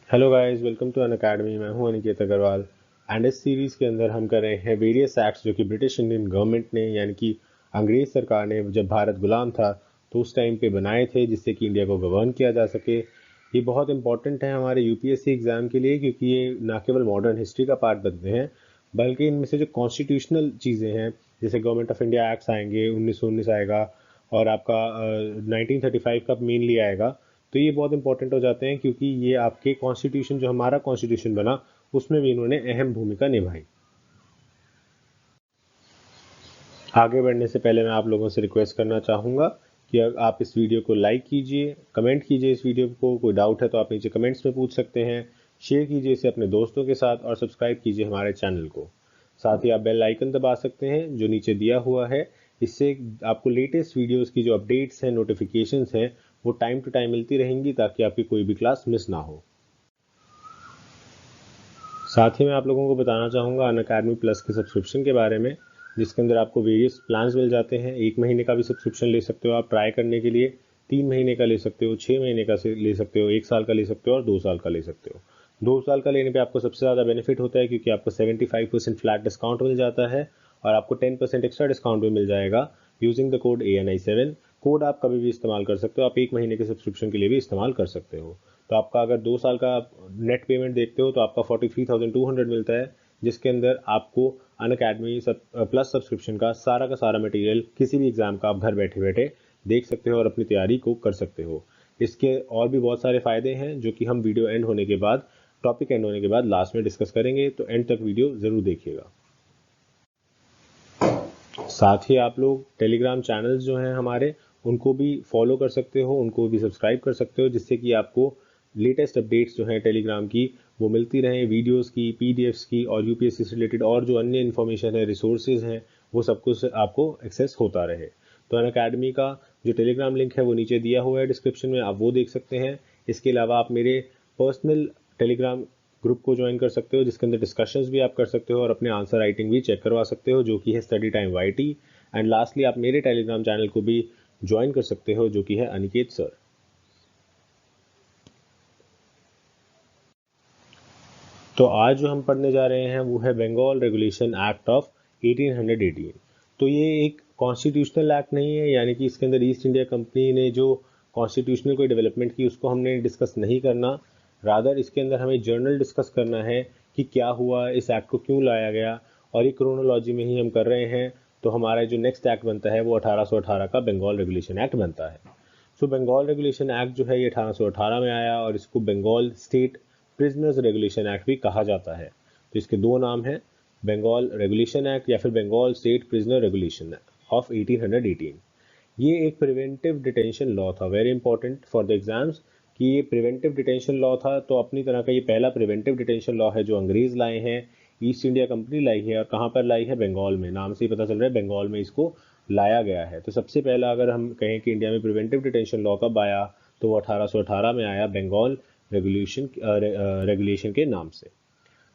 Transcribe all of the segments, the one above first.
Hello guys, welcome to Unacademy. मैं हूं Aniket Agarwal and इस सीरीज़ के अंदर हम कर रहे हैं वेरियस एक्ट्स जो कि ब्रिटिश इंडियन गवर्नमेंट ने यानी कि अंग्रेज़ सरकार ने जब भारत गुलाम था तो उस टाइम पे बनाए थे जिससे कि इंडिया को गवर्न किया जा सके। ये बहुत इंपॉर्टेंट है हमारे यूपीएससी एग्ज़ाम के लिए क्योंकि ये ना केवल मॉडर्न हिस्ट्री का पार्ट बनते हैं बल्कि इनमें से जो कॉन्स्टिट्यूशनल चीज़ें हैं जैसे गवर्नमेंट ऑफ इंडिया एक्ट्स आएंगे, 1919 आएगा और आपका 1935 का मेनली आएगा। तो ये बहुत इंपॉर्टेंट हो जाते हैं क्योंकि ये आपके कॉन्स्टिट्यूशन जो हमारा कॉन्स्टिट्यूशन बना उसमें भी इन्होंने अहम भूमिका निभाई। आगे बढ़ने से पहले मैं आप लोगों से रिक्वेस्ट करना चाहूँगा कि आप इस वीडियो को लाइक कीजिए, कमेंट कीजिए इस वीडियो को। कोई डाउट है तो आप नीचे कमेंट्स में पूछ सकते हैं। शेयर कीजिए इसे अपने दोस्तों के साथ और सब्सक्राइब कीजिए हमारे चैनल को। साथ ही आप बेल आइकन दबा सकते हैं जो नीचे दिया हुआ है। इससे आपको लेटेस्ट वीडियोस की जो अपडेट्स हैं, नोटिफिकेशंस हैं, वो टाइम टू टाइम मिलती रहेंगी ताकि आपकी कोई भी क्लास मिस ना हो। साथ ही मैं आप लोगों को बताना चाहूँगा अन अकेडमी प्लस के सब्सक्रिप्शन के बारे में, जिसके अंदर आपको वेरियस प्लान्स मिल जाते हैं। 1 महीने का भी सब्सक्रिप्शन ले सकते हो आप ट्राई करने के लिए, 3 महीने का ले सकते हो, 6 महीने का से ले सकते हो, 1 साल का ले सकते हो और 2 साल का ले सकते हो। 2 साल का लेने पे आपको सबसे ज़्यादा बेनिफिट होता है क्योंकि आपको 75% फ्लैट डिस्काउंट मिल जाता है और आपको 10% एक्स्ट्रा डिस्काउंट भी मिल जाएगा using the code ANI7। Code आप कभी भी इस्तेमाल कर सकते हो, आप 1 महीने के सब्सक्रिप्शन के लिए भी इस्तेमाल कर सकते हो। तो आपका अगर 2 साल का नेट पेमेंट देखते हो तो आपका 43,200 मिलता है, जिसके अंदर आपको अन अकेडमी प्लस सब्सक्रिप्शन का सारा मटेरियल किसी भी एग्ज़ाम का आप घर बैठे बैठे देख सकते हो और अपनी तैयारी को कर सकते हो। इसके और भी बहुत सारे फ़ायदे हैं जो कि हम वीडियो एंड होने के बाद, टॉपिक एंड होने के बाद लास्ट में डिस्कस करेंगे, तो एंड तक वीडियो ज़रूर देखिएगा। साथ ही आप लोग टेलीग्राम चैनल्स जो हैं हमारे, उनको भी फॉलो कर सकते हो, उनको भी सब्सक्राइब कर सकते हो, जिससे कि आपको लेटेस्ट अपडेट्स जो हैं टेलीग्राम की वो मिलती रहें, वीडियोस की, पीडीएफ्स की और यूपीएससी से रिलेटेड और जो अन्य इन्फॉर्मेशन है, रिसोर्सेज हैं, वो सब कुछ आपको एक्सेस होता रहे। तो अन अकेडमी का जो टेलीग्राम लिंक है वो नीचे दिया हुआ है डिस्क्रिप्शन में, आप वो देख सकते हैं। इसके अलावा आप मेरे पर्सनल टेलीग्राम ग्रुप को ज्वाइन कर सकते हो जिसके अंदर डिस्कशंस भी आप कर सकते हो और अपने आंसर राइटिंग भी चेक करवा सकते हो जो कि है study time YT. And lastly आप मेरे टेलीग्राम चैनल को भी ज्वाइन कर सकते हो जो कि है अनिकेत सर। तो आज जो हम पढ़ने जा रहे हैं वो है बंगाल रेगुलेशन एक्ट ऑफ 1818। तो ये एक कॉन्स्टिट्यूशनल एक्ट नहीं है, यानी कि इसके अंदर ईस्ट इंडिया कंपनी ने जो कॉन्स्टिट्यूशनल कोई डेवलपमेंट की उसको हमने डिस्कस नहीं करना। रादर इसके अंदर हमें जर्नल डिस्कस करना है कि क्या हुआ, इस एक्ट को क्यों लाया गया, और ये क्रोनोलॉजी में ही हम कर रहे हैं। तो हमारा जो नेक्स्ट एक्ट बनता है वो 1818 का बंगाल रेगुलेशन एक्ट बनता है। सो बंगाल रेगुलेशन एक्ट जो है ये 1818 में आया और इसको Bengal state prisoners regulation act भी कहा जाता है। तो इसके दो नाम हैं, बंगाल रेगुलेशन एक्ट या फिर Bengal state prisoner regulation of 1818। ये एक प्रिवेंटिव डिटेंशन लॉ था, very important for the exams कि ये प्रिवेंटिव डिटेंशन लॉ था। तो अपनी तरह का ये पहला प्रिवेंटिव डिटेंशन लॉ है जो अंग्रेज लाए हैं, ईस्ट इंडिया कंपनी लाई है। और कहाँ पर लाई है? बंगाल में। नाम से ही पता चल रहा है बंगाल में इसको लाया गया है। तो सबसे पहला अगर हम कहें कि इंडिया में प्रिवेंटिव डिटेंशन लॉ कब आया, तो वो 1818 में आया बंगाल रेगुलेशन के नाम से।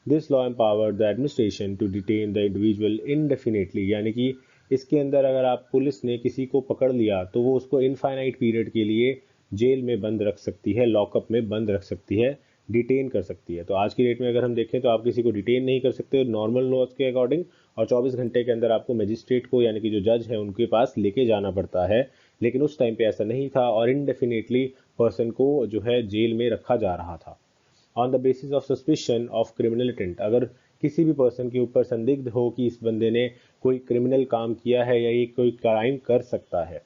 This law empowered the administration to detain the individual indefinitely, यानी कि इसके अंदर अगर आप पुलिस ने किसी को पकड़ लिया तो वो उसको इनफाइनाइट पीरियड के लिए जेल में बंद रख सकती है, लॉकअप में बंद रख सकती है, डिटेन कर सकती है। तो आज की डेट में अगर हम देखें तो आप किसी को डिटेन नहीं कर सकते नॉर्मल लॉज के अकॉर्डिंग, और 24 घंटे के अंदर आपको मजिस्ट्रेट को यानी कि जो जज है उनके पास लेके जाना पड़ता है। लेकिन उस टाइम पे ऐसा नहीं था और इनडेफिनेटली पर्सन को जो है जेल में रखा जा रहा था on the basis of suspicion of criminal intent. अगर किसी भी पर्सन के ऊपर संदिग्ध हो कि इस बंदे ने कोई क्रिमिनल काम किया है या ये कोई क्राइम कर सकता है,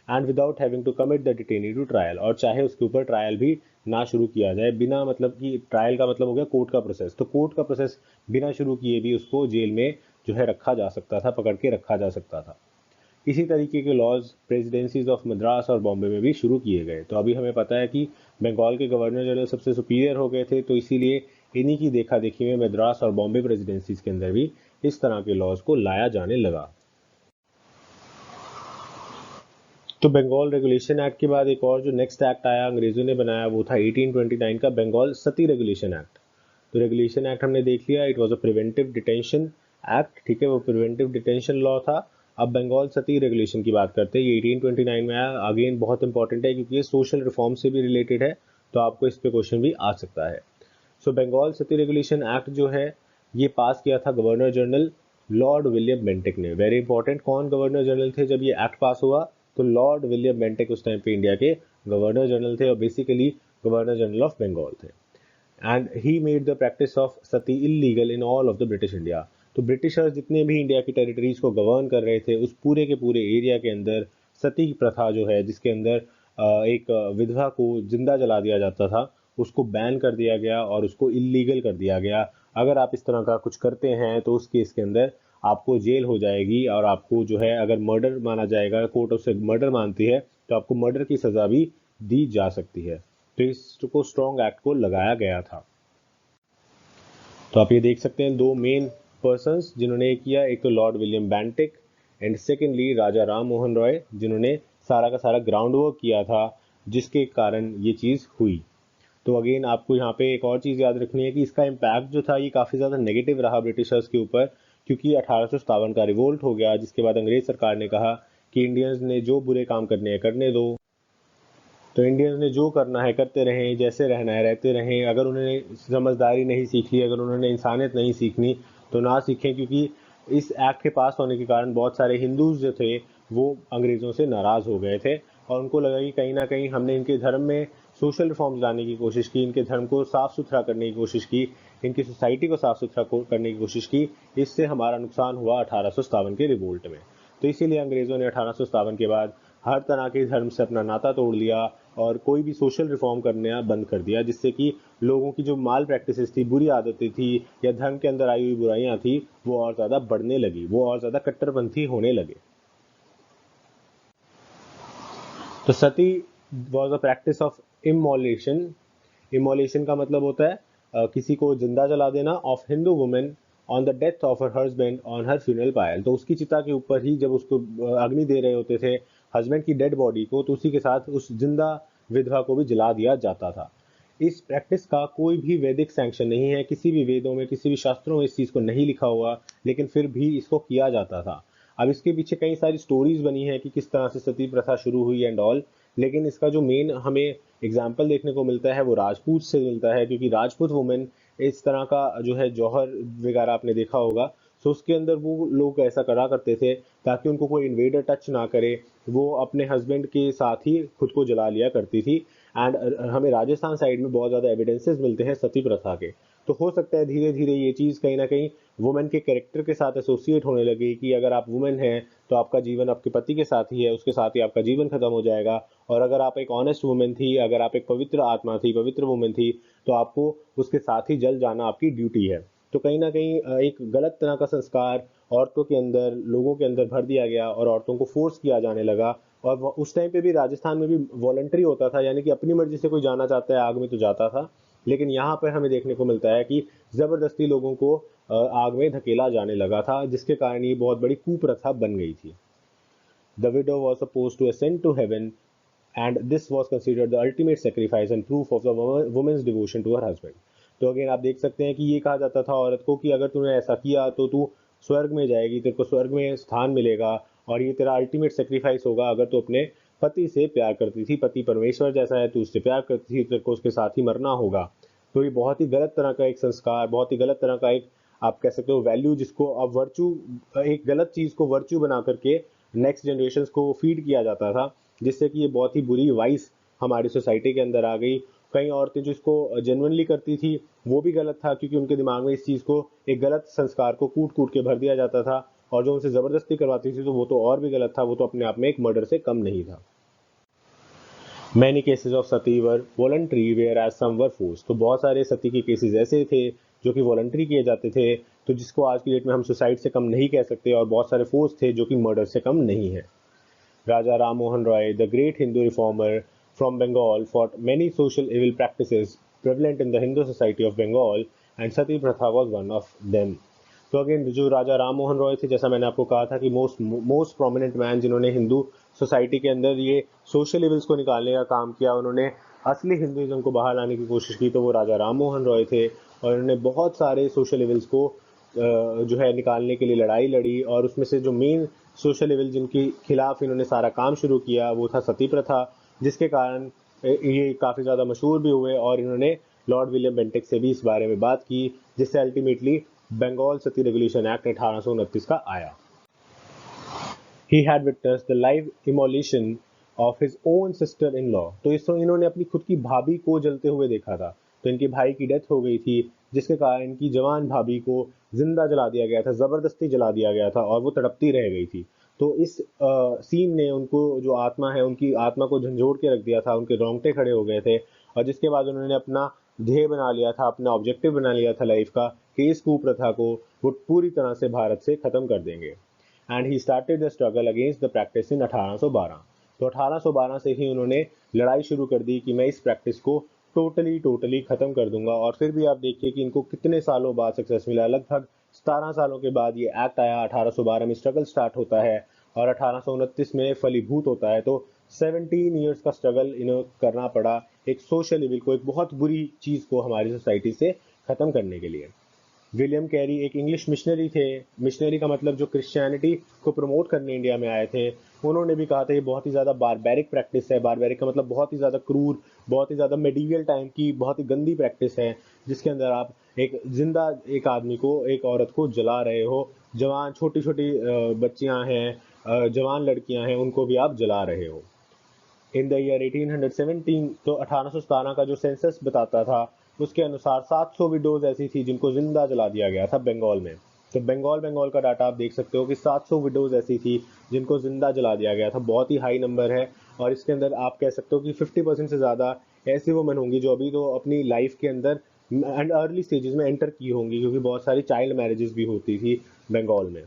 and without having to commit the detainee to trial, और चाहे उसके ऊपर ट्रायल भी ना शुरू किया जाए, बिना मतलब कि ट्रायल का मतलब हो गया कोर्ट का प्रोसेस, तो कोर्ट का प्रोसेस बिना शुरू किए भी उसको जेल में जो है रखा जा सकता था, पकड़ के रखा जा सकता था। इसी तरीके के लॉज प्रेसिडेंसीज ऑफ मद्रास और बॉम्बे में भी शुरू किए गए। तो अभी हमें पता है कि बंगाल के गवर्नर जनरल सबसे सुपीरियर हो गए थे, तो इसीलिए इन्हीं की देखा देखी में मद्रास और बॉम्बे प्रेसिडेंसीज के अंदर भी इस तरह के लॉज को लाया जाने लगा। तो बंगाल रेगुलेशन एक्ट के बाद एक और जो नेक्स्ट एक्ट आया अंग्रेजों ने बनाया वो था 1829 का बंगाल सती रेगुलेशन एक्ट। तो रेगुलेशन एक्ट हमने देख लिया, it was a preventive detention act, ठीक है, वो प्रिवेंटिव डिटेंशन लॉ था। अब बंगाल सती रेगुलेशन की बात करते हैं, ये 1829 में आया। अगेन बहुत इंपॉर्टेंट है क्योंकि ये सोशल रिफॉर्म से भी रिलेटेड है, तो आपको इस पे क्वेश्चन भी आ सकता है। So Bengal sati regulation act जो है ये पास किया था governor general lord William Bentinck ने। वेरी इंपॉर्टेंट, कौन गवर्नर जनरल थे जब ये एक्ट पास हुआ? तो लॉर्ड विलियम बेंटिक उस टाइम पे इंडिया के गवर्नर जनरल थे और basically governor general of Bengal थे। And he made the practice of sati illegal in all of the British India. तो ब्रिटिशर्स जितने भी इंडिया की टेरिटरीज को गवर्न कर रहे थे उस पूरे के पूरे एरिया के अंदर सती प्रथा जो है, जिसके अंदर एक विधवा को जिंदा जला दिया जाता था, उसको बैन कर दिया गया और उसको इलीगल कर दिया गया। अगर आप इस तरह का कुछ करते हैं तो उस केस के अंदर आपको जेल हो जाएगी और आपको जो है अगर मर्डर माना जाएगा, कोर्ट उसे मर्डर मानती है तो आपको मर्डर की सजा भी दी जा सकती है। तो इसको स्ट्रॉन्ग एक्ट को लगाया गया था। तो आप ये देख सकते हैं दो मेन पर्सन्स जिन्होंने किया, एक तो Lord William Bentinck and secondly Raja Ram Mohan Roy, जिन्होंने सारा का सारा ग्राउंड वर्क किया था जिसके कारण ये चीज़ हुई। तो अगेन आपको यहाँ पे एक और चीज़ याद रखनी है कि इसका इम्पैक्ट जो था ये काफ़ी ज़्यादा नेगेटिव रहा ब्रिटिशर्स के ऊपर, क्योंकि 1857 का रिवोल्ट हो गया जिसके बाद अंग्रेज सरकार ने कहा कि इंडियंस ने जो बुरे काम करने हैं करने दो। तो इंडियंस ने जो करना है करते रहें, जैसे रहना है रहते रहें। अगर उन्होंने समझदारी नहीं सीख ली, अगर उन्होंने इंसानियत नहीं सीखनी तो ना सीखें, क्योंकि इस एक्ट के पास होने के कारण बहुत सारे हिंदूज जो थे वो अंग्रेज़ों से नाराज़ हो गए थे और उनको लगा कि कहीं ना कहीं हमने इनके धर्म में सोशल रिफॉर्म्स लाने की कोशिश की, इनके धर्म को साफ़ सुथरा करने की कोशिश की, इनकी सोसाइटी को साफ़ सुथरा करने की कोशिश की। इससे हमारा नुकसान हुआ 1857 के रिवोल्ट में। तो इसीलिए अंग्रेज़ों ने 1857 के बाद हर तरह के धर्म से अपना नाता तोड़ लिया और कोई भी सोशल रिफॉर्म करना बंद कर दिया, जिससे कि लोगों की जो माल प्रैक्टिसेस थी, बुरी आदतें थी या धर्म के अंदर आई हुई बुराइयां थी, वो और ज़्यादा बढ़ने लगी, वो और ज़्यादा कट्टरपंथी होने लगे। तो sati was a practice of immolation. Immolation का मतलब होता है किसी को जिंदा जला देना, of Hindu women on the death of her husband on her funeral pyre. तो उसकी चिता के ऊपर ही जब उसको अग्नि दे रहे होते थे हस्बैंड की डेड बॉडी को, तो उसी के साथ उस जिंदा विधवा को भी जला दिया जाता था। इस प्रैक्टिस का कोई भी वैदिक सैंक्शन नहीं है, किसी भी वेदों में किसी भी शास्त्रों में इस चीज़ को नहीं लिखा हुआ, लेकिन फिर भी इसको किया जाता था। अब इसके पीछे कई सारी स्टोरीज बनी है कि किस तरह से सती प्रथा शुरू हुई एंड ऑल, लेकिन इसका जो मेन हमें एग्जाम्पल देखने को मिलता है वो राजपूत से मिलता है, क्योंकि राजपूत वुमेन इस तरह का जो है जौहर वगैरह आपने देखा होगा, तो उसके अंदर वो लोग ऐसा करा करते थे ताकि उनको कोई इन्वेडर टच ना करे, वो अपने हस्बैंड के साथ ही खुद को जला लिया करती थी। एंड हमें राजस्थान साइड में बहुत ज़्यादा एविडेंसेस मिलते हैं सती प्रथा के। तो हो सकता है धीरे धीरे ये चीज़ कहीं ना कहीं वुमेन के कैरेक्टर के साथ एसोसिएट होने लगी कि अगर आप वुमेन हैं तो आपका जीवन आपके पति के साथ ही है, उसके साथ ही आपका जीवन खत्म हो जाएगा। और अगर आप एक ऑनेस्ट वुमेन थी, अगर आप एक पवित्र आत्मा थी, पवित्र वुमेन थी, तो आपको उसके साथ ही जल जाना आपकी ड्यूटी है। तो कहीं ना कहीं एक गलत तरह का संस्कार औरतों के अंदर, लोगों के अंदर भर दिया गया और औरतों को फोर्स किया जाने लगा। और उस टाइम पे भी राजस्थान में भी वॉलंटरी होता था, यानी कि अपनी मर्जी से कोई जाना चाहता है आग में तो जाता था। लेकिन यहाँ पर हमें देखने को मिलता है कि ज़बरदस्ती लोगों को आग में धकेला जाने लगा था, जिसके कारण ये बहुत बड़ी कुप्रथा बन गई थी। The widow was suppose to ascend to heaven and this was considered the ultimate sacrifice and proof of the women's devotion to her husband. तो अगेन आप देख सकते हैं कि ये कहा जाता था औरत को कि अगर तूने ऐसा किया तो तू स्वर्ग में जाएगी, तेरे को स्वर्ग में स्थान मिलेगा और ये तेरा अल्टीमेट सेक्रीफाइस होगा अगर तू अपने पति से प्यार करती थी। पति परमेश्वर जैसा है, तू उससे प्यार करती थी, तेरे को उसके साथ ही मरना होगा। तो ये बहुत ही गलत तरह का एक संस्कार, बहुत ही गलत तरह का एक आप कह सकते हो वैल्यू, जिसको अब वर्चू, एक गलत चीज़ को वर्चू बना करके नेक्स्ट जनरेशन को फीड किया जाता था, जिससे कि ये बहुत ही बुरी वाइस हमारी सोसाइटी के अंदर आ गई। कई औरतें जो इसको जेन्युइनली करती थी वो भी गलत था, क्योंकि उनके दिमाग में इस चीज़ को, एक गलत संस्कार को कूट कूट के भर दिया जाता था। और जो उनसे ज़बरदस्ती करवाती थी तो वो तो और भी गलत था, वो तो अपने आप में एक मर्डर से कम नहीं था। Many cases of sati were voluntary where as some were force. तो बहुत सारे सती के केसेस ऐसे थे जो कि वॉलंटरी किए जाते थे, तो जिसको आज की डेट में हम सुसाइड से कम नहीं कह सकते, और बहुत सारे फोर्स थे जो कि मर्डर से कम नहीं है। Raja Ram Mohan Roy, the great Hindu reformer from Bengal, fought many social evil practices prevalent in the Hindu society of Bengal, and Sati Pratha was one of them. तो again जो राजा राम मोहन रॉय थे, जैसा मैंने आपको कहा था कि मोस्ट प्रोमिनेंट मैन जिन्होंने हिंदू सोसाइटी के अंदर ये सोशल इविल्स को निकालने का काम किया, उन्होंने असली हिंदुइज्म को बाहर लाने की कोशिश की, तो वो राजा राम मोहन रॉय थे। और उन्होंने बहुत सारे सोशल इविल्स को जो है निकालने के लिए लड़ाई लड़ी, और उसमें से जो मेन सोशल इविल जिनके खिलाफ इन्होंने सारा काम शुरू किया वो था सती प्रथा, जिसके कारण ये काफ़ी ज़्यादा मशहूर भी हुए और इन्होंने लॉर्ड विलियम बेंटिक से भी इस बारे में बात की, जिससे ultimately Bengal sati regulation act 1829 का आया। He had witnessed the live immolation of his own sister-in-law। तो इन्होंने अपनी खुद की भाभी को जलते हुए देखा था। तो इनकी भाई की डेथ हो गई थी, जिसके कारण इनकी जवान भाभी को जिंदा जला दिया गया था, जबरदस्ती जला दिया गया था और वो तड़पती रह गई थी। तो इस सीन ने उनको जो आत्मा है, उनकी आत्मा को झंझोड़ के रख दिया था, उनके रोंगटे खड़े हो गए थे। और जिसके बाद उन्होंने अपना ध्येय बना लिया था, अपना ऑब्जेक्टिव बना लिया था लाइफ का, कि इस कुप्रथा को वो पूरी तरह से भारत से खत्म कर देंगे। And he started the struggle against the practice in 1812। तो 1812 से ही उन्होंने लड़ाई शुरू कर दी कि मैं इस प्रैक्टिस को टोटली खत्म कर दूंगा। और फिर भी आप देखिए कि इनको कितने सालों बाद सक्सेस मिला। लगभग 17 सालों के बाद ये एक्ट आया, 1812 में स्ट्रगल स्टार्ट होता है और 1829 में फलीभूत होता है। तो 17 ईयर्स का स्ट्रगल इन्हें करना पड़ा एक सोशल इविल को, एक बहुत बुरी चीज को हमारी सोसाइटी से खत्म करने के लिए। विलियम कैरी एक इंग्लिश मिशनरी थे। मिशनरी का मतलब जो क्रिश्चियनिटी को प्रमोट करने इंडिया में आए थे। उन्होंने भी कहा था ये बहुत ही ज़्यादा बारबैरिक प्रैक्टिस है। बारबैरिक का मतलब बहुत ही ज़्यादा क्रूर, बहुत ही ज़्यादा मेडिवल टाइम की बहुत ही गंदी प्रैक्टिस है, जिसके अंदर आप एक जिंदा एक आदमी को, एक औरत को जला रहे हो। जवान छोटी छोटी बच्चियां हैं, जवान लड़कियां हैं, उनको भी आप जला रहे हो। इन द ईयर 1817, तो 1817 का जो सेंसस बताता था उसके अनुसार 700 विडोज ऐसी थी जिनको जिंदा जला दिया गया था बंगाल में। तो बंगाल का डाटा आप देख सकते हो कि 700 विडोज ऐसी थी जिनको जिंदा जला दिया गया था। बहुत ही हाई नंबर है। और इसके अंदर आप कह सकते हो कि 50% से ज़्यादा ऐसी वुमेन होंगी जो अभी तो अपनी लाइफ के अंदर एंड अर्ली स्टेजेस में एंटर की होंगी, क्योंकि बहुत सारी चाइल्ड मैरिजेस भी होती थी बंगाल में।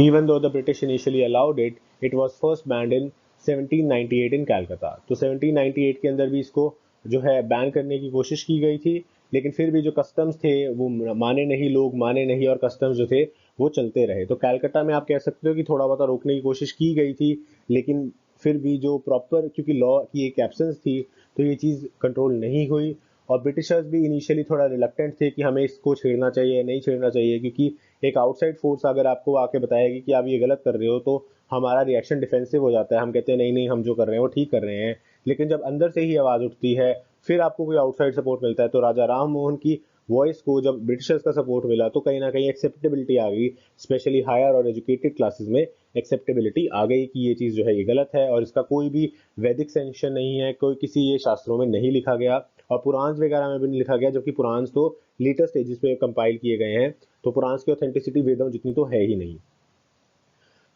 Even though the British initially allowed it, it was first banned in 1798 इन कैलकाटा। तो 1798 के अंदर भी इसको जो है बैन करने की कोशिश की गई थी, लेकिन फिर भी जो कस्टम्स थे वो माने नहीं, लोग माने नहीं और कस्टम्स जो थे वो चलते रहे। तो कैलकाटा में आप कह सकते हो कि थोड़ा बहुत रोकने की कोशिश की गई थी, लेकिन फिर भी जो प्रॉपर, क्योंकि लॉ की एक एब्सेंस थी, तो ये चीज़ कंट्रोल नहीं हुई। और ब्रिटिशर्स भी इनिशियली थोड़ा रिलक्टेंट थे कि हमें इसको छेड़ना चाहिए या नहीं छेड़ना चाहिए, क्योंकि एक आउटसाइड फोर्स अगर आपको आके बताएगी कि आप ये गलत कर रहे हो तो हमारा रिएक्शन डिफेंसिव हो जाता है। हम कहते हैं नहीं नहीं, हम जो कर रहे हैं वो ठीक कर रहे हैं। लेकिन जब अंदर से ही आवाज़ उठती है, फिर आपको कोई आउटसाइड सपोर्ट मिलता है। तो राजा राम मोहन की वॉइस को जब ब्रिटिशर्स का सपोर्ट मिला तो कहीं ना कहीं एक्सेप्टेबिलिटी आ गई, स्पेशली हायर और एजुकेटेड क्लासेस में एक्सेप्टेबिलिटी आ गई कि ये चीज़ जो है ये गलत है और इसका कोई भी वैदिक सेंक्शन नहीं है, कोई किसी ये शास्त्रों में नहीं लिखा गया और पुराण वगैरह में भी नहीं लिखा गया, जबकि पुराण तो लेटर स्टेजेस पे कंपाइल किए गए हैं। तो पुराण की ऑथेंटिसिटी वेदों जितनी तो है ही नहीं।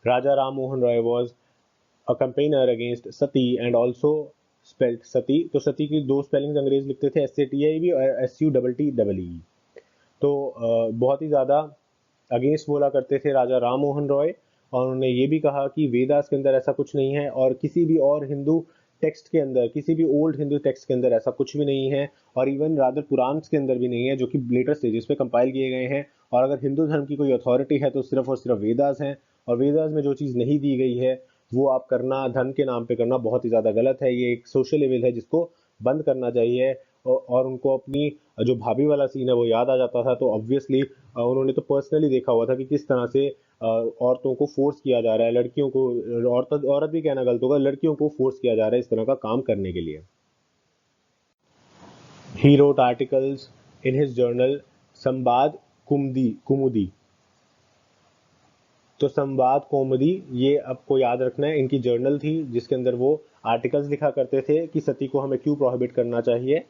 Raja Ram Mohan Roy was a campaigner against sati and also spelled sati. तो सती की दो स्पेलिंग्स अंग्रेज लिखते थे, SATI और SUTTEE। तो बहुत ही ज़्यादा अगेंस्ट बोला करते थे राजा राम मोहन रॉय। और उन्होंने ये भी कहा कि वेदास के अंदर ऐसा कुछ नहीं है और किसी भी और हिंदू टेक्स्ट के अंदर, किसी भी ओल्ड हिंदू टेक्स्ट के अंदर ऐसा कुछ भी नहीं है, और इवन रादर पुराण के अंदर भी नहीं है, जो कि लेटर स्टेजेस पे कंपाइल किए गए हैं। और अगर हिंदू धर्म की कोई अथॉरिटी है तो सिर्फ और सिर्फ वेदास हैं। और वेदास में जो चीज़ नहीं दी गई है वो आप करना, धर्म के नाम पे करना बहुत ही ज़्यादा गलत है। ये एक सोशल इविल है जिसको बंद करना चाहिए। और उनको अपनी जो भाभी वाला सीन है वो याद आ जाता था। तो ऑब्वियसली उन्होंने तो पर्सनली देखा हुआ था कि किस तरह से औरतों को फोर्स किया जा रहा है, लड़कियों को, औरत भी कहना गलत होगा, लड़कियों को फोर्स किया जा रहा है इस तरह का काम करने के लिए। He wrote articles in his journal संवाद कुमुदी। तो संवाद कौमुदी, ये आपको याद रखना है, इनकी जर्नल थी जिसके अंदर वो आर्टिकल्स लिखा करते थे कि सती को हमें क्यों प्रोहिबिट करना चाहिए।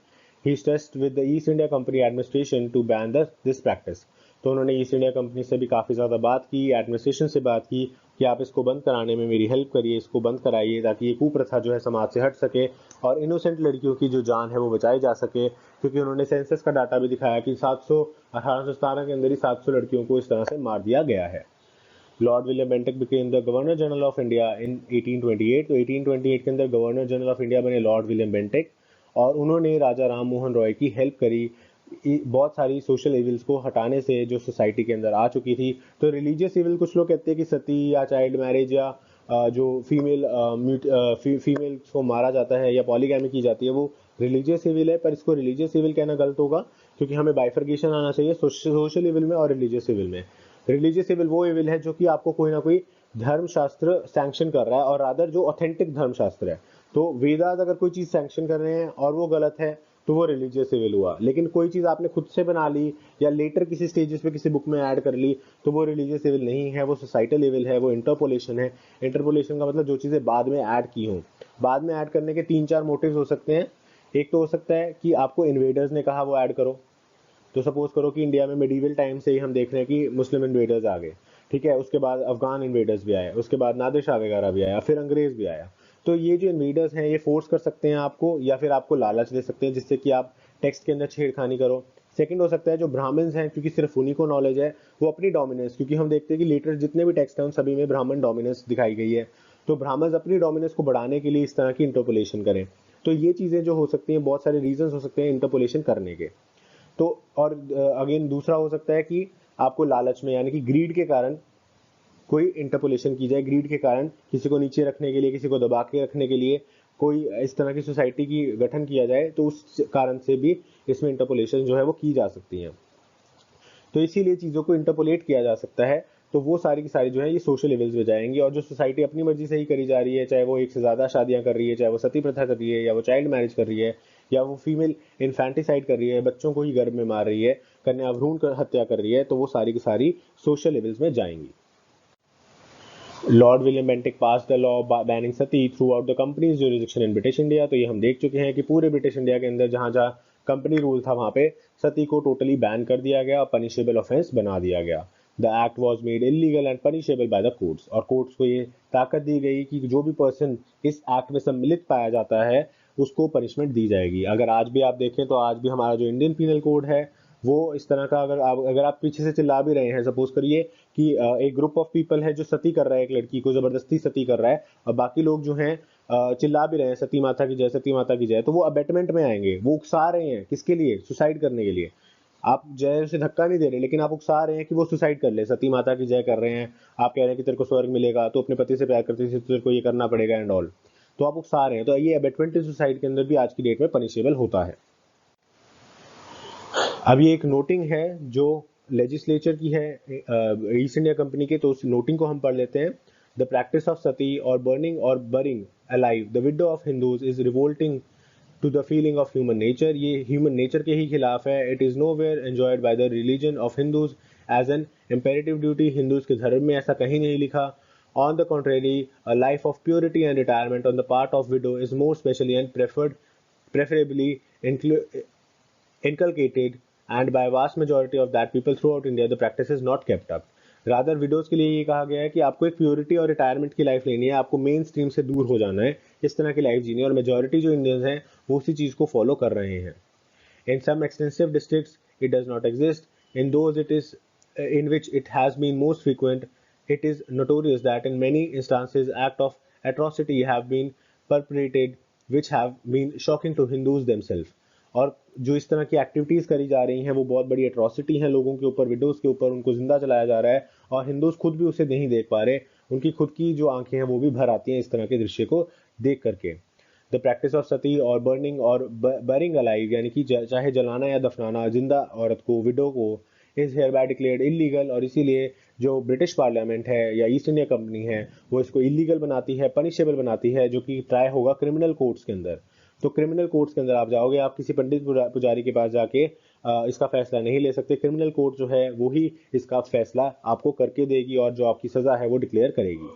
He stressed with the East India Company administration to ban this practice. तो उन्होंने ईस्ट इंडिया कंपनी से भी काफ़ी ज़्यादा बात की, एडमिनिस्ट्रेशन से बात की कि आप इसको बंद कराने में मेरी हेल्प करिए, इसको बंद कराइए ताकि ये कुप्रथा जो है समाज से हट सके और इनोसेंट लड़कियों की जो जान है वो बचाई जा सके। क्योंकि उन्होंने सेंसस का डाटा भी दिखाया कि 1817 के अंदर ही 700 लड़कियों को इस तरह से मार दिया गया है। Lord William Bentinck became the governor general of India in 1828। तो 1828 के अंदर गवर्नर जनरल ऑफ इंडिया बने लॉर्ड विलियम बेंटिक। और उन्होंने राजा राम मोहन रॉय की हेल्प करी बहुत सारी सोशल इविल्स को हटाने से जो सोसाइटी के अंदर आ चुकी थी। तो रिलीजियस इविल, कुछ लोग कहते हैं कि सती या चाइल्ड मैरिज या जो फीमेल को मारा जाता है या पॉलीगैमी की जाती है वो रिलीजियस इविल है, पर इसको रिलीजियस इविल कहना गलत होगा, क्योंकि हमें बाइफर्केशन आना चाहिए सोशल इविल में और रिलीजियस इविल में। रिलीजियस इविल वो इविल है जो कि आपको कोई ना कोई धर्मशास्त्र सैंक्शन कर रहा है, और रादर जो ऑथेंटिक धर्मशास्त्र है। तो वेदास अगर कोई चीज़ सैंक्शन कर रहे हैं और वो गलत है तो वो रिलीजियस सिविल हुआ। लेकिन कोई चीज़ आपने खुद से बना ली या लेटर किसी स्टेजेस पे किसी बुक में ऐड कर ली, तो वो रिलीजियस सिविल नहीं है, वो सोसाइटल लेवल है, वो इंटरपोलेशन है। इंटरपोलेशन का मतलब जो चीज़ें बाद में ऐड की हों। बाद में ऐड करने के 3-4 मोटिव्स हो सकते हैं। एक तो हो सकता है कि आपको इन्वेडर्स ने कहा वो ऐड करो। तो सपोज करो कि इंडिया में मेडिवल टाइम से ही हम देख रहे हैं कि मुस्लिम इन्वेडर्स आ गए, ठीक है, उसके बाद अफगान इन्वेडर्स भी आए, उसके बाद नादिर शाह वगैरह भी आया, फिर अंग्रेज भी आया। तो ये जो इन्वेडर्स हैं ये फोर्स कर सकते हैं आपको, या फिर आपको लालच दे सकते हैं जिससे कि आप टेक्स्ट के अंदर छेड़खानी करो। सेकंड हो सकता है जो ब्राह्मण्स हैं, क्योंकि सिर्फ उन्हीं को नॉलेज है, वो अपनी डोमिनेंस, क्योंकि हम देखते हैं कि लेटर जितने भी टेक्स्ट हैं उन सभी में ब्राह्मण डोमिनेंस दिखाई गई है, तो ब्राह्मण्स अपनी डोमिनेंस को बढ़ाने के लिए इस तरह की इंटरपोलेशन करें। तो ये चीज़ें जो हो सकती हैं, बहुत सारे रीजंस हो सकते हैं इंटरपोलेशन करने के। तो और अगेन दूसरा हो सकता है कि आपको लालच में, यानी कि ग्रीड के कारण कोई इंटरपोलेशन की जाए, ग्रीड के कारण किसी को नीचे रखने के लिए, किसी को दबा के रखने के लिए कोई इस तरह की सोसाइटी की गठन किया जाए, तो उस कारण से भी इसमें इंटरपोलेशन जो है वो की जा सकती है। तो इसीलिए चीज़ों को इंटरपोलेट किया जा सकता है। तो वो सारी की सारी जो है ये सोशल लेवल्स में जाएंगी, और जो सोसाइटी अपनी मर्जी से ही करी जा रही है, चाहे वो एक से ज़्यादा शादियां कर रही है, चाहे वो सती प्रथा कर रही है, या वो चाइल्ड मैरिज कर रही है, या वो फीमेल इन्फेंटिसाइड कर रही है, बच्चों को ही गर्भ में मार रही है, कन्या भ्रूण हत्या कर रही है, तो वो सारी की सारी सोशल लेवल्स में जाएंगी। Lord William Bentinck pass the law banning Sati through out the companies jurisdiction in British India. तो ये हम देख चुके हैं कि पूरे ब्रिटिश इंडिया के अंदर जहां जहां कंपनी रूल था वहां पे सती को टोटली बैन कर दिया गया, पनिशेबल ऑफेंस बना दिया गया। The act was made illegal and punishable by the courts, और कोर्ट्स को ये ताकत दी गई कि जो भी पर्सन इस एक्ट में सम्मिलित पाया जाता है उसको पनिशमेंट दी जाएगी। अगर आज भी आप देखें तो आज भी हमारा जो इंडियन पीनल कोड है वो इस तरह का, अगर आप पीछे से चिल्ला भी रहे हैं, सपोज करिए कि एक ग्रुप ऑफ पीपल है जो सती कर रहा है, एक लड़की को जबरदस्ती सती कर रहा है, और बाकी लोग जो हैं चिल्ला भी रहे हैं सती माता की जय, सती माता की जय, तो वो अबेटमेंट में आएंगे। वो उकसा रहे हैं किसके लिए? सुसाइड करने के लिए। आप जय से धक्का नहीं दे रहे, लेकिन आप उकसा रहे हैं कि वो सुसाइड कर ले, सती माता की जय कर रहे हैं। आप कह रहे हैं कि तेरे को स्वर्ग मिलेगा, तो अपने पति से प्यार करती थी तो तेरे को ये करना पड़ेगा एंड ऑल। तो आप उकसा रहे हैं, तो ये अबेटमेंट सुसाइड के अंदर भी आज की डेट में पनिशेबल होता है। अब ये एक नोटिंग है जो लेजिस्लेचर की है ईस्ट इंडिया कंपनी के, तो उस नोटिंग को हम पढ़ लेते हैं। द प्रैक्टिस ऑफ सती और बर्निंग और burying alive the widow of Hindus is revolting to the feeling of human nature. ये ह्यूमन नेचर के ही खिलाफ है। It is nowhere enjoined by the religion of Hindus as an imperative duty. Hindus के धर्म में ऐसा कहीं नहीं लिखा। On the contrary, a life of purity and retirement on the part of widow is more specially and preferably inculcated, and by a vast majority of that people throughout India the practice is not kept up. Rather widows के लिए ये कहा गया है कि आपको एक purity और रिटायरमेंट की लाइफ लेनी है, आपको मेन स्ट्रीम से दूर हो जाना है, इस तरह की लाइफ जीनी है, और मेजोरिटी जो इंडियंस हैं वो उसी चीज़ को फॉलो कर रहे हैं। In some extensive districts, it does not exist. In those it is in which it has been most frequent, it is notorious that in many instances acts of atrocity have been perpetrated, which have been shocking to Hindus themselves. और जो इस तरह की activities करी जा रही हैं वो बहुत बड़ी एट्रॉसिटी हैं लोगों के ऊपर, विडोज़ के ऊपर, उनको जिंदा जलाया जा रहा है, और हिंदूज खुद भी उसे नहीं देख पा रहे। उनकी खुद की जो आंखें हैं वो भी भर आती हैं इस तरह के दृश्य को देख करके। द प्रैक्टिस ऑफ सती और बर्निंग और बरिंग अलाइव, यानी कि चाहे जलाना या दफनाना जिंदा औरत को, विडो को, is hereby declared illegal. और इसीलिए जो ब्रिटिश पार्लियामेंट है या ईस्ट इंडिया कंपनी है वो इसको इलीगल बनाती है, पनिशेबल बनाती है, जो कि ट्राई होगा क्रिमिनल कोर्ट्स के अंदर। तो क्रिमिनल कोर्ट्स के अंदर आप जाओगे, आप किसी पंडित पुजारी के पास जाके इसका फैसला नहीं ले सकते। क्रिमिनल कोर्ट जो है वो ही इसका फैसला आपको करके देगी, और जो आपकी सजा है वो डिक्लेयर करेगी।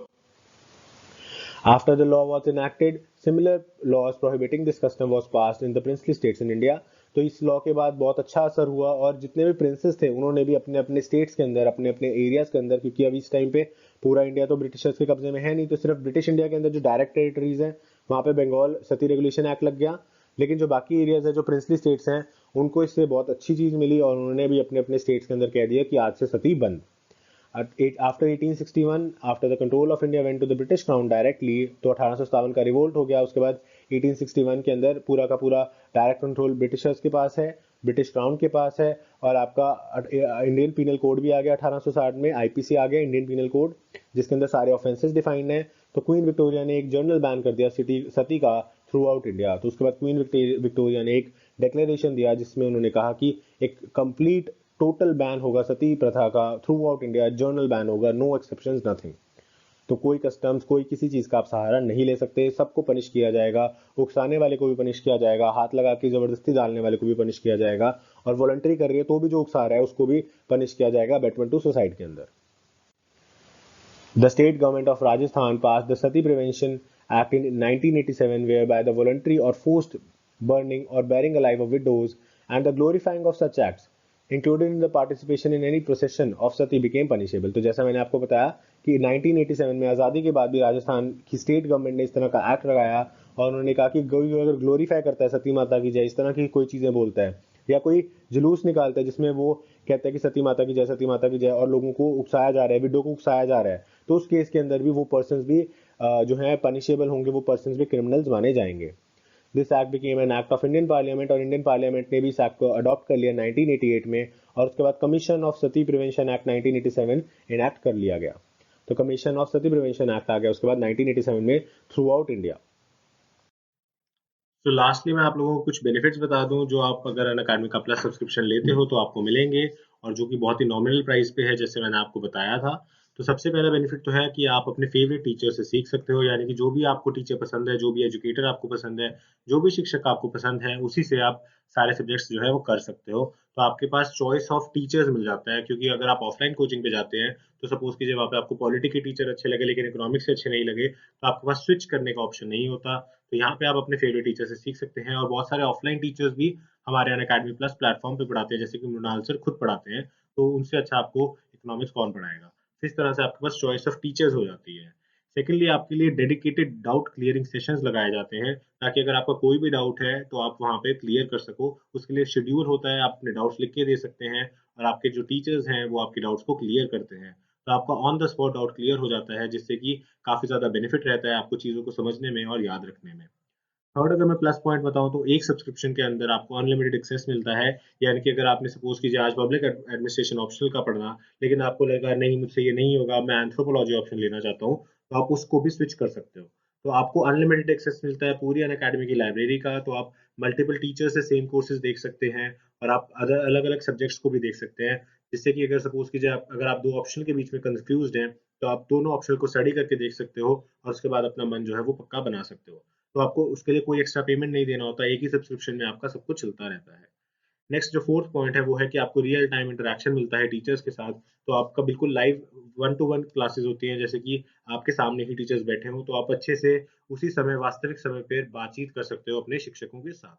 After the law was enacted, similar laws prohibiting this custom was passed in the princely states in India. तो इस लॉ के बाद बहुत अच्छा असर हुआ, और जितने भी प्रिंसेस थे उन्होंने भी अपने अपने स्टेट्स के अंदर, अपने अपने एरियाज के अंदर, क्योंकि अभी इस टाइम पे पूरा इंडिया तो ब्रिटिशर्स के कब्जे में है नहीं, तो सिर्फ ब्रिटिश इंडिया के अंदर जो डायरेक्ट टेरिटरीज हैं वहाँ पे बंगाल सती रेगुलेशन एक्ट लग गया। लेकिन जो बाकी एरियाज है, जो प्रिंसली स्टेट्स हैं, उनको इससे बहुत अच्छी चीज़ मिली, और उन्होंने भी अपने अपने स्टेट्स के अंदर कह दिया कि आज से सती बंद। After 1861, after the control of India went to the British Crown directly, तो 1857 का रिवोल्ट हो गया। उसके बाद 1861 के अंदर पूरा का पूरा डायरेक्ट कंट्रोल ब्रिटिशर्स के पास है, ब्रिटिश क्राउन के पास है, और आपका इंडियन पीनल कोड भी आ गया 1860 में। आईपीसी आ गया, इंडियन पीनल कोड, जिसके अंदर सारे ऑफेंसेस डिफाइंड हैं। तो क्वीन विक्टोरिया ने एक जनरल बैन कर दिया सती का थ्रू आउट इंडिया। तो उसके बाद क्वीन विक्टोरिया ने एक डिक्लेरेशन दिया जिसमें उन्होंने कहा कि एक कंप्लीट टोटल बैन होगा सती प्रथा का through out India, journal ban होगा, नो एक्सेप्शंस, नथिंग। तो कोई कस्टम्स, कोई किसी चीज़ का आप सहारा नहीं ले सकते, सबको पनिश किया जाएगा। उकसाने वाले को भी पनिश किया जाएगा, हाथ लगा के ज़बरदस्ती डालने वाले को भी पनिश किया जाएगा, और वॉलंटरी कर रही है तो भी जो उकसा रहा है उसको भी पनिश किया जाएगा अबैटमेंट टू सुसाइड के अंदर। The state government of Rajasthan passed the Sati Prevention Act in 1987, whereby the voluntary or forced burning or burying alive of widows and the glorifying of such acts, including the participation in any procession of sati, became punishable. तो जैसा मैंने आपको बताया कि 1987 में आज़ादी के बाद भी राजस्थान की स्टेट गवर्नमेंट ने इस तरह का एक्ट लगाया, और उन्होंने कहा कि कोई अगर ग्लोरीफाई करता है सती माता की जय, इस तरह की कोई चीज़ें बोलता है, या कोई जुलूस निकालता है जिसमें वो कहता है कि सती माता की जय, सती माता की जय, और लोगों को उकसाया जा रहा है, विडो को उकसाया जा रहा है, तो उस केस के अंदर भी वो पर्सन भी जो है पनिशेबल होंगे, वो पर्सन भी क्रिमिनल्स माने जाएंगे। This act became an act of Indian parliament, और इंडियन पार्लियामेंट ने भी इस एक्ट को अडॉप्ट कर लिया 1988 में, और उसके बाद commission of sati prevention act 1987 enact कर लिया गया। तो commission of sati prevention act आ गया उसके बाद 1987 में थ्रू आउट इंडिया। तो लास्टली मैं आप लोगों को कुछ बेनिफिट्स बता दूं जो आप अगर अनअकैडमी का प्लस सब्सक्रिप्शन लेते हो तो आपको मिलेंगे, और जो कि बहुत ही नॉमिनल प्राइस पे है जैसे मैंने आपको बताया था। तो सबसे पहला बेनिफिट तो है कि आप अपने फेवरेट टीचर से सीख सकते हो, यानी कि जो भी आपको टीचर पसंद है, जो भी एजुकेटर आपको पसंद है, जो भी शिक्षक आपको पसंद है, उसी से आप सारे सब्जेक्ट्स जो है वो कर सकते हो। तो आपके पास चॉइस ऑफ टीचर्स मिल जाता है, क्योंकि अगर आप ऑफलाइन कोचिंग पे जाते हैं तो सपोज कीजिए वहाँ पे आपको पॉलिटी के टीचर अच्छे लगे लेकिन इकोनॉमिक्स से अच्छे नहीं लगे, तो आपके पास स्विच करने का ऑप्शन नहीं होता। तो यहाँ पे आप अपने फेवरेट टीचर से सीख सकते हैं, और बहुत सारे ऑफलाइन टीचर्स भी हमारे अनअकैडमी प्लस प्लेटफॉर्म पे पढ़ाते हैं, जैसे कि मृणाल सर खुद पढ़ाते हैं, तो उनसे अच्छा आपको इकोनॉमिक्स कौन पढ़ाएगा। तो इस तरह से आपके पास चॉइस ऑफ टीचर्स हो जाती है। सेकेंडली, आपके लिए डेडिकेटेड डाउट क्लियरिंग सेशंस लगाए जाते हैं, ताकि अगर आपका कोई भी डाउट है तो आप वहाँ पे क्लियर कर सको। उसके लिए शेड्यूल होता है, आप अपने डाउट्स लिख के दे सकते हैं, और आपके जो टीचर्स हैं वो आपके डाउट्स को क्लियर करते हैं। तो आपका on the spot doubt clear हो जाता है, जिससे कि काफी ज्यादा बेनिफिट रहता है आपको चीजों को समझने में और याद रखने में। थर्ड, अगर मैं प्लस पॉइंट बताऊं तो एक सब्सक्रिप्शन के अंदर आपको अनलिमिटेड एक्सेस मिलता है। यानी कि अगर आपने सपोज कीजिए आज पब्लिक एडमिनिस्ट्रेशन ऑप्शनल का पढ़ना, लेकिन आपको लगा नहीं मुझसे ये नहीं होगा, मैं एंथ्रोपोलॉजी ऑप्शन लेना चाहता हूँ, तो आप उसको भी स्विच कर सकते हो। तो आपको अनलिमिटेड एक्सेस मिलता है पूरी अनअकैडमी की लाइब्रेरी का, तो आप मल्टीपल टीचर से सेम कोर्सेज देख सकते हैं, और आप अलग अलग सब्जेक्ट्स को भी देख सकते हैं। जिससे कि अगर सपोज कीजिए अगर आप दो ऑप्शन के बीच में कंफ्यूज हैं, तो आप दोनों ऑप्शन को स्टडी करके देख सकते हो, और उसके बाद अपना मन जो है वो पक्का बना सकते हो। तो आपको उसके लिए कोई एक्स्ट्रा पेमेंट नहीं देना होता, एक ही सब्सक्रिप्शन में आपका सब कुछ चलता रहता है। नेक्स्ट जो फोर्थ पॉइंट है वो है कि आपको रियल टाइम इंटरेक्शन मिलता है टीचर्स के साथ। तो आपका बिल्कुल live one two one classes होती हैं, जैसे कि आपके सामने ही टीचर्स बैठे हों, तो आप अच्छे से उसी समय वास्तविक समय पर बातचीत कर सकते हो अपने शिक्षकों के साथ।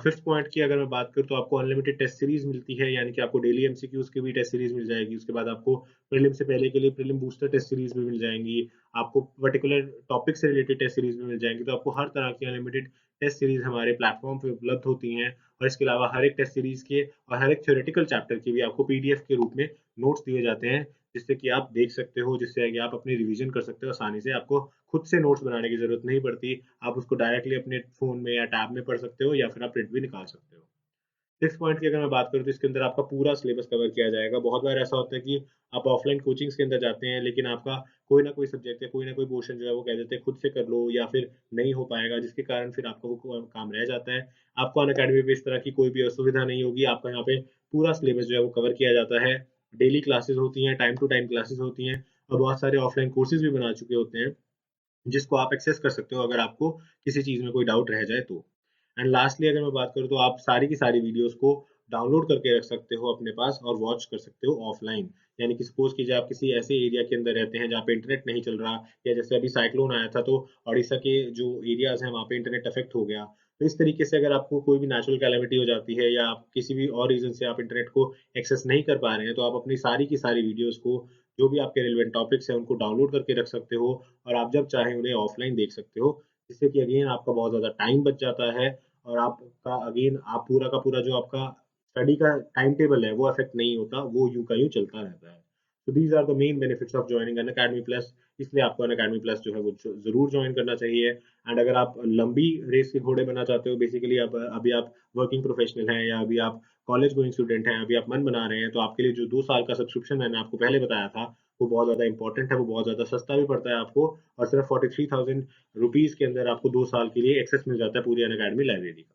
फिफ्थ पॉइंट की अगर मैं बात करूँ तो आपको अनलिमिटेड टेस्ट सीरीज मिलती है, यानी कि आपको डेली एमसीक्यूज की भी टेस्ट सीरीज मिल जाएगी। उसके बाद आपको प्रीलिम से पहले के लिए प्रीलिम बूस्टर टेस्ट सीरीज भी मिल जाएंगी। आपको पर्टिकुलर टॉपिक से रिलेटेड टेस्ट सीरीज भी मिल जाएंगी। तो आपको हर तरह की अनलिमिटेड टेस्ट सीरीज हमारे प्लेटफॉर्म पे उपलब्ध होती हैं, और इसके अलावा हर एक टेस्ट सीरीज के और हर एक थ्योरेटिकल चैप्टर के भी आपको पीडीएफ के रूप में नोट्स दिए जाते हैं, जिससे कि आप देख सकते हो, जिससे कि आप अपनी रिवीजन कर सकते हो आसानी से। आपको खुद से नोट्स बनाने की जरूरत नहीं पड़ती, आप उसको डायरेक्टली अपने फोन में या टैब में पढ़ सकते हो, या फिर आप प्रिंट भी निकाल सकते हो। सिक्स पॉइंट की अगर मैं बात करूँ तो इसके अंदर आपका पूरा सिलेबस कवर किया जाएगा। बहुत बार ऐसा होता है कि आप ऑफलाइन कोचिंग्स के अंदर जाते हैं, लेकिन आपका कोई ना कोई सब्जेक्ट या कोई ना कोई पोर्शन जो है वो कह देते हैं खुद से कर लो, या फिर नहीं हो पाएगा, जिसके कारण फिर आपका वो काम रह जाता है। आपको अनअकैडमी पे इस तरह की कोई भी असुविधा नहीं होगी। आपका यहाँ पे पूरा सिलेबस जो है वो कवर किया जाता है। डेली क्लासेस होती हैं, टाइम टू टाइम क्लासेस होती हैं, और बहुत सारे ऑफलाइन कोर्सेज भी बना चुके होते हैं, जिसको आप एक्सेस कर सकते हो अगर आपको किसी चीज़ में कोई डाउट रह जाए तो। एंड लास्टली अगर मैं बात करूँ तो आप सारी की सारी वीडियोस को डाउनलोड करके रख सकते हो अपने पास, और वॉच कर सकते हो ऑफलाइन। यानी कि सपोज कीजिए आप किसी ऐसे एरिया के अंदर रहते हैं जहाँ पे इंटरनेट नहीं चल रहा, या जैसे अभी साइक्लोन आया था तो उड़ीसा के जो एरियाज हैं वहाँ पे इंटरनेट अफेक्ट हो गया। तो इस तरीके से अगर आपको कोई भी नेचुरल कैलेमिटी हो जाती है, या आप किसी भी और रीजन से आप इंटरनेट को एक्सेस नहीं कर पा रहे हैं, तो आप अपनी सारी की सारी वीडियोस को, जो भी आपके रिलेवेंट टॉपिक्स हैं, उनको डाउनलोड करके रख सकते हो, और आप जब चाहें उन्हें ऑफलाइन देख सकते हो। जिससे कि अगेन आपका बहुत ज़्यादा टाइम बच जाता है, और आपका अगेन आप पूरा का पूरा जो आपका स्टडी का टाइम टेबल है वो अफेक्ट नहीं होता, वो यूं का यूं चलता रहता है। तो these are the main benefits of joining Unacademy plus. इसलिए आपको अन अकेडमी प्लस जो है वो जरूर ज्वाइन करना चाहिए। एंड अगर आप लंबी रेस के घोड़े बनना चाहते हो, बेसिकली अब अभी आप वर्किंग प्रोफेशनल हैं, या अभी आप कॉलेज गोइंग स्टूडेंट हैं, अभी आप मन बना रहे हैं, तो आपके लिए जो 2 साल का सब्सक्रिप्शन मैंने आपको पहले बताया था वो बहुत ज़्यादा इंपॉर्टेंट है। वो बहुत ज़्यादा सस्ता भी पड़ता है आपको, और सिर्फ 43,000 रुपीज़ के अंदर आपको 2 साल के लिए एक्सेस मिल जाता है पूरी अन अकेडमी लाइब्रेरी का।